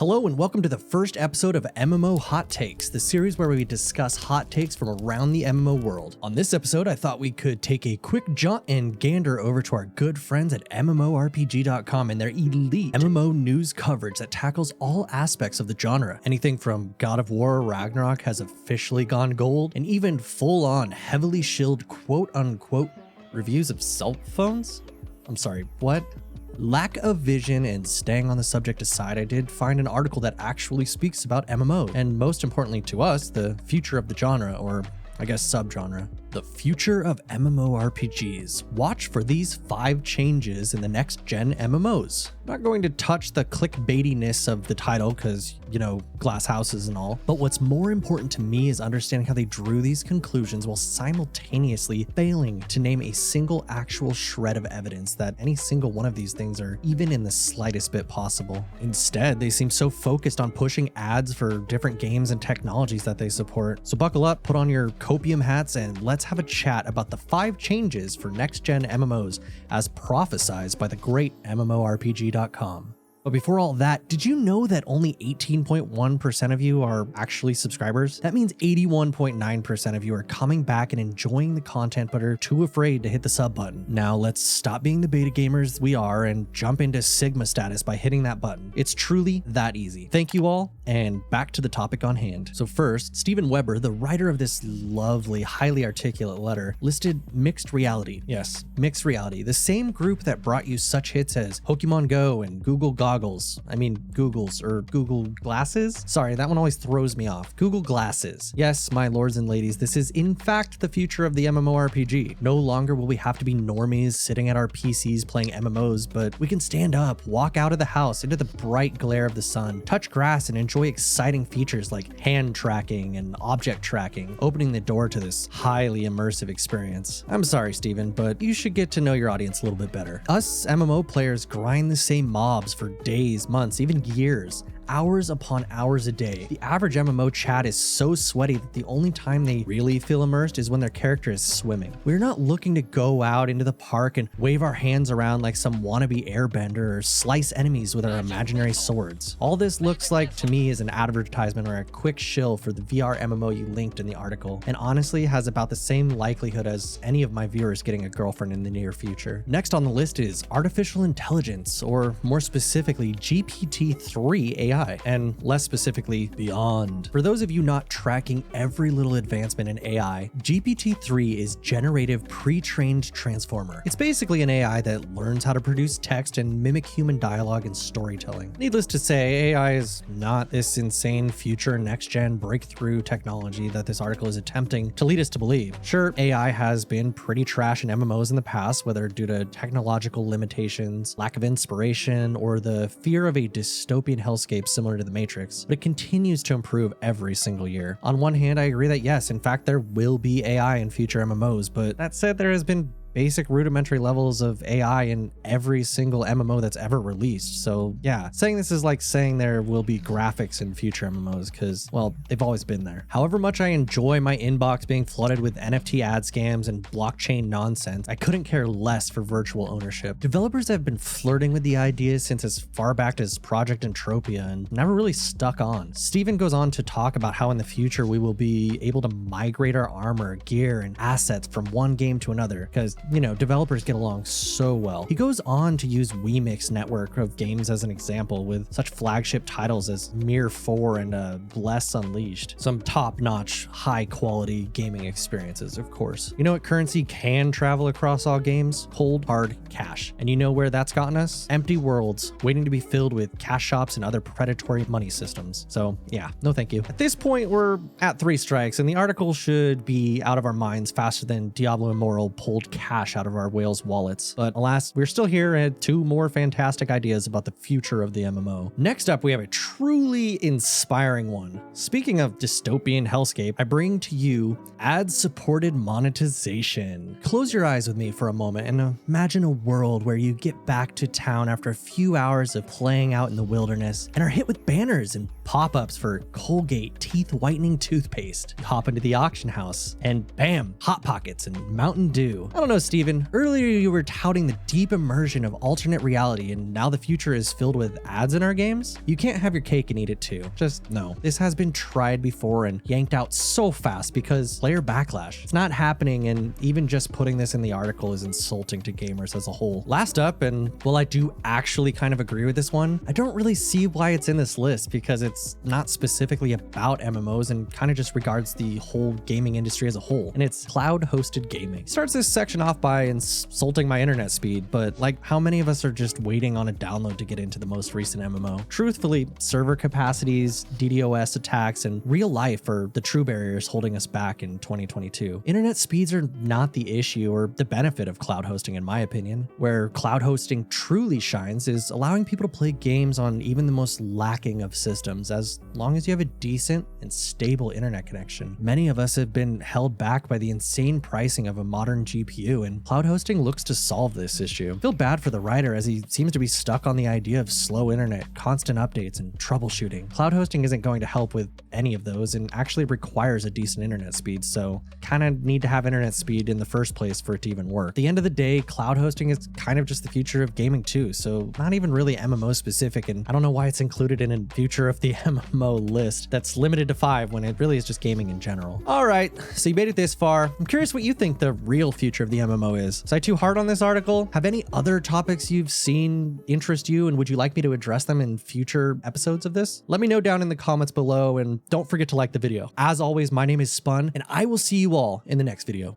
Hello and welcome to the first episode of MMO Hot Takes, the series where we discuss hot takes from around the MMO world. On this episode, I thought we could take a quick jaunt and gander over to our good friends at MMORPG.com and their elite MMO news coverage that tackles all aspects of the genre. Anything from God of War Ragnarok has officially gone gold, and even full-on, heavily shilled quote-unquote reviews of cell phones? I'm sorry, what? Lack of vision and staying on the subject aside, I did find an article that actually speaks about MMO, and most importantly to us, the future of the genre, or I guess subgenre. The future of MMORPGs. Watch for these 5 changes in the next gen MMOs. I'm not going to touch the clickbaitiness of the title because, glass houses and all, but what's more important to me is understanding how they drew these conclusions while simultaneously failing to name a single actual shred of evidence that any single one of these things are even in the slightest bit possible. Instead, they seem so focused on pushing ads for different games and technologies that they support. So buckle up, put on your copium hats, and let's have a chat about the 5 changes for next-gen MMOs as prophesized by the great MMORPG.com. But before all that, did you know that only 18.1% of you are actually subscribers? That means 81.9% of you are coming back and enjoying the content but are too afraid to hit the sub button. Now let's stop being the beta gamers we are and jump into Sigma status by hitting that button. It's truly that easy. Thank you all, and back to the topic on hand. So first, Steven Weber, the writer of this lovely, highly articulate letter, listed Mixed Reality. Yes, Mixed Reality, the same group that brought you such hits as Pokemon Go and Google Googles or Google Glasses. Sorry, that one always throws me off. Google Glasses. Yes, my lords and ladies, this is in fact the future of the MMORPG. No longer will we have to be normies sitting at our PCs playing MMOs, but we can stand up, walk out of the house into the bright glare of the sun, touch grass, and enjoy exciting features like hand tracking and object tracking, opening the door to this highly immersive experience. I'm sorry, Steven, but you should get to know your audience a little bit better. Us MMO players grind the same mobs for days, months, even years, hours upon hours a day. The average MMO chat is so sweaty that the only time they really feel immersed is when their character is swimming. We're not looking to go out into the park and wave our hands around like some wannabe airbender or slice enemies with our imaginary swords. All this looks like to me is an advertisement or a quick shill for the VR MMO you linked in the article, and honestly has about the same likelihood as any of my viewers getting a girlfriend in the near future. Next on the list is artificial intelligence, or more specifically GPT-3 AI. And less specifically, beyond. For those of you not tracking every little advancement in AI, GPT-3 is Generative Pre-trained Transformer. It's basically an AI that learns how to produce text and mimic human dialogue and storytelling. Needless to say, AI is not this insane future next-gen breakthrough technology that this article is attempting to lead us to believe. Sure, AI has been pretty trash in MMOs in the past, whether due to technological limitations, lack of inspiration, or the fear of a dystopian hellscape similar to the Matrix, but it continues to improve every single year. On one hand, I agree that yes, in fact, there will be AI in future MMOs, but that said, there has been basic rudimentary levels of AI in every single MMO that's ever released. So yeah, saying this is like saying there will be graphics in future MMOs because, well, they've always been there. However much I enjoy my inbox being flooded with NFT ad scams and blockchain nonsense, I couldn't care less for virtual ownership. Developers have been flirting with the idea since as far back as Project Entropia and never really stuck on. Steven goes on to talk about how in the future we will be able to migrate our armor, gear, and assets from one game to another because developers get along so well. He goes on to use WeMix network of games as an example with such flagship titles as Mir 4 and Bless Unleashed. Some top-notch, high-quality gaming experiences, of course. You know what currency can travel across all games? Cold, hard cash. And you know where that's gotten us? Empty worlds, waiting to be filled with cash shops and other predatory money systems. So yeah, no thank you. At this point, we're at 3 strikes, and the article should be out of our minds faster than Diablo Immortal pulled cash out of our whales' wallets. But alas, we're still here and 2 more fantastic ideas about the future of the MMO. Next up, we have a truly inspiring one. Speaking of dystopian hellscape, I bring to you ad-supported monetization. Close your eyes with me for a moment and imagine a world where you get back to town after a few hours of playing out in the wilderness and are hit with banners and pop-ups for Colgate teeth whitening toothpaste. You hop into the auction house and bam, Hot Pockets and Mountain Dew. I don't know, Steven, earlier you were touting the deep immersion of alternate reality and now the future is filled with ads in our games? You can't have your cake and eat it too. Just no. This has been tried before and yanked out so fast because player backlash. It's not happening, and even just putting this in the article is insulting to gamers as a whole. Last up, and while I do actually kind of agree with this one, I don't really see why it's in this list because it's not specifically about MMOs and kind of just regards the whole gaming industry as a whole, and it's cloud-hosted gaming. He starts this section off by insulting my internet speed, but like, how many of us are just waiting on a download to get into the most recent MMO? Truthfully, server capacities, DDoS attacks, and real life are the true barriers holding us back in 2022. Internet speeds are not the issue or the benefit of cloud hosting, in my opinion. Where cloud hosting truly shines is allowing people to play games on even the most lacking of systems, as long as you have a decent and stable internet connection. Many of us have been held back by the insane pricing of a modern GPU, and cloud hosting looks to solve this issue. I feel bad for the writer as he seems to be stuck on the idea of slow internet, constant updates, and troubleshooting. Cloud hosting isn't going to help with any of those and actually requires a decent internet speed, so kind of need to have internet speed in the first place for it to even work. At the end of the day, cloud hosting is kind of just the future of gaming too, so not even really MMO specific, and I don't know why it's included in a future of the MMO list that's limited to 5 when it really is just gaming in general. All right, so you made it this far. I'm curious what you think the real future of the MMO is. Was I too hard on this article? Have any other topics you've seen interest you, and would you like me to address them in future episodes of this? Let me know down in the comments below, and don't forget to like the video. As always, my name is Spun, and I will see you all in the next video.